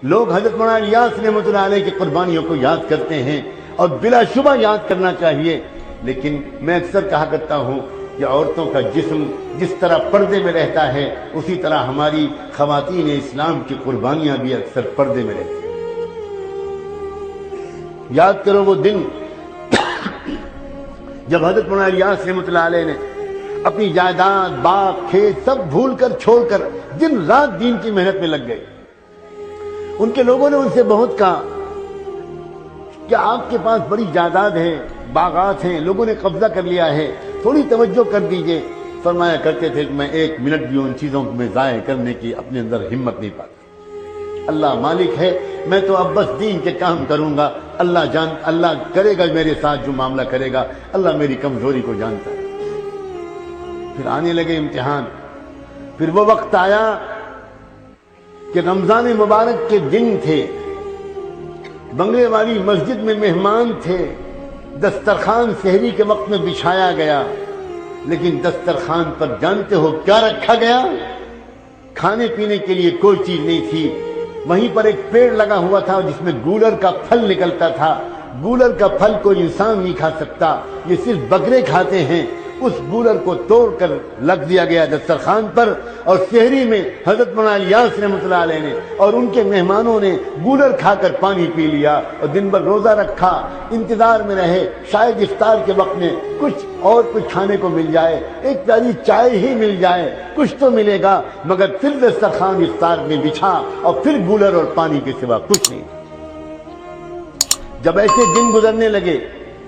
لوگ حضرت مولانا الیاس رحمۃ اللہ علیہ کی قربانیوں کو یاد کرتے ہیں اور بلا شبہ یاد کرنا چاہیے، لیکن میں اکثر کہا کرتا ہوں کہ عورتوں کا جسم جس طرح پردے میں رہتا ہے اسی طرح ہماری خواتین اسلام کی قربانیاں بھی اکثر پردے میں رہتی ہیں۔ یاد کرو وہ دن جب حضرت مولانا الیاس رحمۃ اللہ علیہ نے اپنی جائیداد، باغ، کھیت سب بھول کر چھوڑ کر دن رات دین کی محنت میں لگ گئے۔ ان کے لوگوں نے ان سے بہت کہا کہ آپ کے پاس بڑی جائیداد ہے، باغات ہیں، لوگوں نے قبضہ کر لیا ہے، تھوڑی توجہ کر دیجئے۔ فرمایا کرتے تھے کہ میں ایک منٹ بھی ان چیزوں میں ضائع کرنے کی اپنے اندر ہمت نہیں پاتا۔ اللہ مالک ہے، میں تو اب بس دین کے کام کروں گا، اللہ کرے گا میرے ساتھ جو معاملہ کرے گا، اللہ میری کمزوری کو جانتا ہے۔ پھر آنے لگے امتحان، پھر وہ وقت آیا کہ رمضان مبارک کے دن تھے، بنگلے والی مسجد میں مہمان تھے، دسترخوان سحری کے وقت میں بچھایا گیا، لیکن دسترخوان پر جانتے ہو کیا رکھا گیا؟ کھانے پینے کے لیے کوئی چیز نہیں تھی۔ وہیں پر ایک پیڑ لگا ہوا تھا جس میں گولر کا پھل نکلتا تھا۔ گولر کا پھل کوئی انسان نہیں کھا سکتا، یہ صرف بکرے کھاتے ہیں۔ اس گولر کو توڑ کر لگ دیا گیا دسترخوان پر، اور سحری میں حضرت مولانا الیاس رحمۃ اللہ علیہ نے اور ان کے مہمانوں نے گولر کھا کر پانی پی لیا اور دن بھر روزہ رکھا، انتظار میں رہے شاید افطار کے وقت میں کچھ کھانے کو مل جائے، ایک پیاری چائے ہی مل جائے، کچھ تو ملے گا، مگر پھر دسترخوان افطار میں بچھا اور پھر گولر اور پانی کے سوا کچھ نہیں۔ جب ایسے دن گزرنے لگے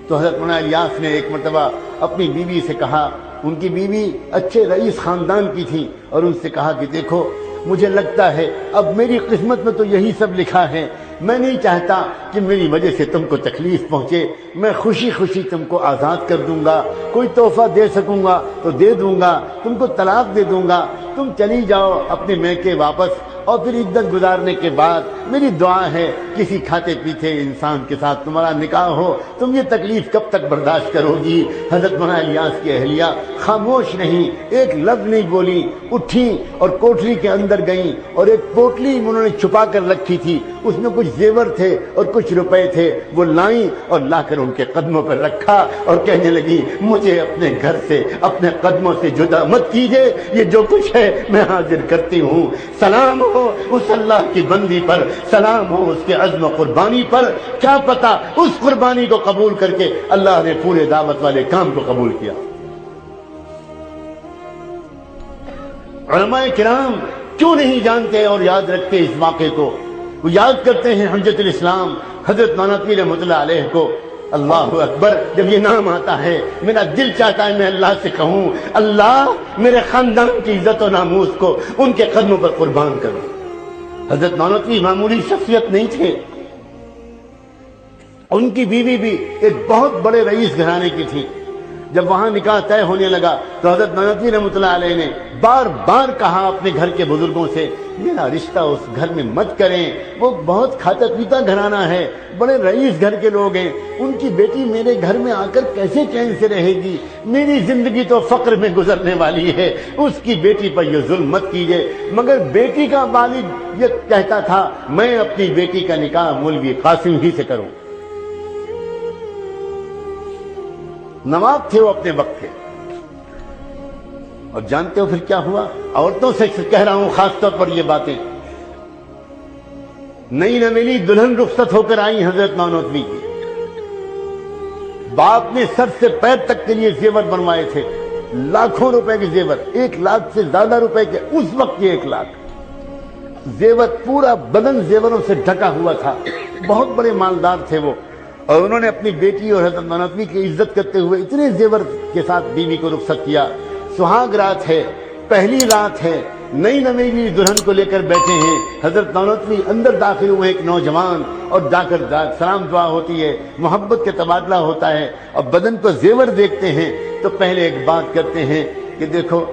تو حضرت مولانا الیاس نے ایک مرتبہ اپنی بیوی سے کہا، ان کی بیوی اچھے رئیس خاندان کی تھی، اور ان سے کہا کہ دیکھو مجھے لگتا ہے اب میری قسمت میں تو یہی سب لکھا ہے، میں نہیں چاہتا کہ میری وجہ سے تم کو تکلیف پہنچے، میں خوشی خوشی تم کو آزاد کر دوں گا، کوئی تحفہ دے سکوں گا تو دے دوں گا، تم کو طلاق دے دوں گا، تم چلی جاؤ اپنے میکے واپس، اور پھر عدت گزارنے کے بعد میری دعا ہے کسی کھاتے پیتے انسان کے ساتھ تمہارا نکاح ہو، تم یہ تکلیف کب تک برداشت کرو گی؟ حضرت مولانا الیاس کی اہلیہ خاموش نہیں، ایک لفظ نہیں بولی، اٹھی اور کوٹری کے اندر گئیں، اور ایک پوٹلی انہوں نے چھپا کر رکھی تھی، اس میں کچھ زیور تھے اور کچھ روپے تھے، وہ لائیں اور لا کر ان کے قدموں پر رکھا اور کہنے لگی مجھے اپنے گھر سے، اپنے قدموں سے جدا مت کیجئے، یہ جو کچھ ہے میں حاضر کرتی ہوں۔ سلام ہو اس اللہ کی بندی پر، سلام ہو اس کے عزم و قربانی پر، کیا پتا اس قربانی کو قبول کر کے اللہ نے پورے دعوت والے کام کو قبول کیا۔ علماء کرام کیوں نہیں جانتے اور یاد رکھتے اس واقعے کو؟ وہ یاد کرتے ہیں حجت الاسلام حضرت نانوتوی رحمۃ اللہ علیہ کو۔ اللہ اکبر، جب یہ نام آتا ہے میرا دل چاہتا ہے میں اللہ سے کہوں اللہ میرے خاندان کی عزت و ناموس کو ان کے قدموں پر قربان کرو۔ حضرت نانوتوی معمولی شخصیت نہیں تھے، ان کی بیوی بھی ایک بہت بڑے رئیس گھرانے کی تھی۔ جب وہاں نکاح طے ہونے لگا تو حضرت نانوتوی رحمۃ اللہ علیہ نے بار بار کہا اپنے گھر کے بزرگوں سے میرا رشتہ اس گھر میں مت کریں، وہ بہت کھاتا پیتا گھرانہ ہے، بڑے رئیس گھر کے لوگ ہیں، ان کی بیٹی میرے گھر میں آ کر کیسے چین سے رہے گی؟ میری زندگی تو فقر میں گزرنے والی ہے، اس کی بیٹی پر یہ ظلم مت کیجیے۔ مگر بیٹی کا والد یہ کہتا تھا میں اپنی بیٹی کا نکاح مولوی قاسم ہی سے کروں۔ نواب تھے وہ اپنے وقت کے، اور جانتے ہو پھر کیا ہوا؟ عورتوں سے کہہ رہا ہوں خاص طور پر یہ باتیں، نئی نویلی دلہن رخصت ہو کر آئی حضرت نانوتوی کی، باپ نے سر سے پیر تک کے لیے زیور بنوائے تھے، لاکھوں روپے کے زیور، 1 لاکھ سے زیادہ روپے کے، اس وقت کے 1 لاکھ زیور، پورا بدن زیوروں سے ڈھکا ہوا تھا، بہت بڑے مالدار تھے وہ، اور انہوں نے اپنی بیٹی اور حضرت نانوتوی کی عزت کرتے ہوئے اتنے زیور کے ساتھ بیوی کو رخصت کیا۔ سہاگ رات ہے، پہلی رات ہے، نئی نویلی دلہن کو لے کر بیٹھے ہیں، حضرت نانوتوی اندر داخل ہوئے ایک نوجوان، اور جا کر سلام دعا ہوتی ہے، محبت کا تبادلہ ہوتا ہے، اور بدن کو زیور دیکھتے ہیں تو پہلے ایک بات کرتے ہیں کہ دیکھو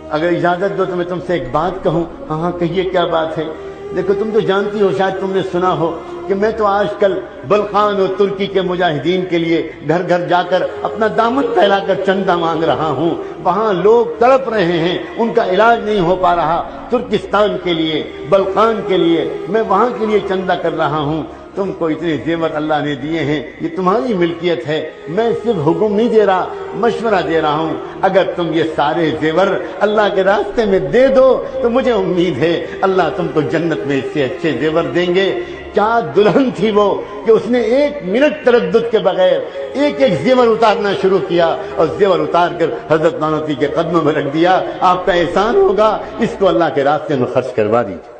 اگر اجازت دو تو میں تم سے ایک بات کہوں۔ ہاں کہیے کیا بات ہے؟ دیکھو تم تو جانتی ہو، شاید تم نے سنا ہو کہ میں تو آج کل بلخان اور ترکی کے مجاہدین کے لیے گھر گھر جا کر اپنا دامن پھیلا کر چندہ مانگ رہا ہوں، وہاں لوگ تڑپ رہے ہیں، ان کا علاج نہیں ہو پا رہا، ترکستان کے لیے، بلخان کے لیے میں وہاں کے لیے چندہ کر رہا ہوں۔ تم کو اتنے زیور اللہ نے دیے ہیں، یہ تمہاری ملکیت ہے، میں صرف حکم نہیں دے رہا، مشورہ دے رہا ہوں، اگر تم یہ سارے زیور اللہ کے راستے میں دے دو تو مجھے امید ہے اللہ تم کو جنت میں اس سے اچھے زیور دیں گے۔ کیا دلہن تھی وہ کہ اس نے 1 منٹ تردد کے بغیر ایک ایک زیور اتارنا شروع کیا اور زیور اتار کر حضرت نانوتوی کے قدموں میں رکھ دیا۔ آپ کا احسان ہوگا، اس کو اللہ کے راستے میں خرچ کروا دیجیے۔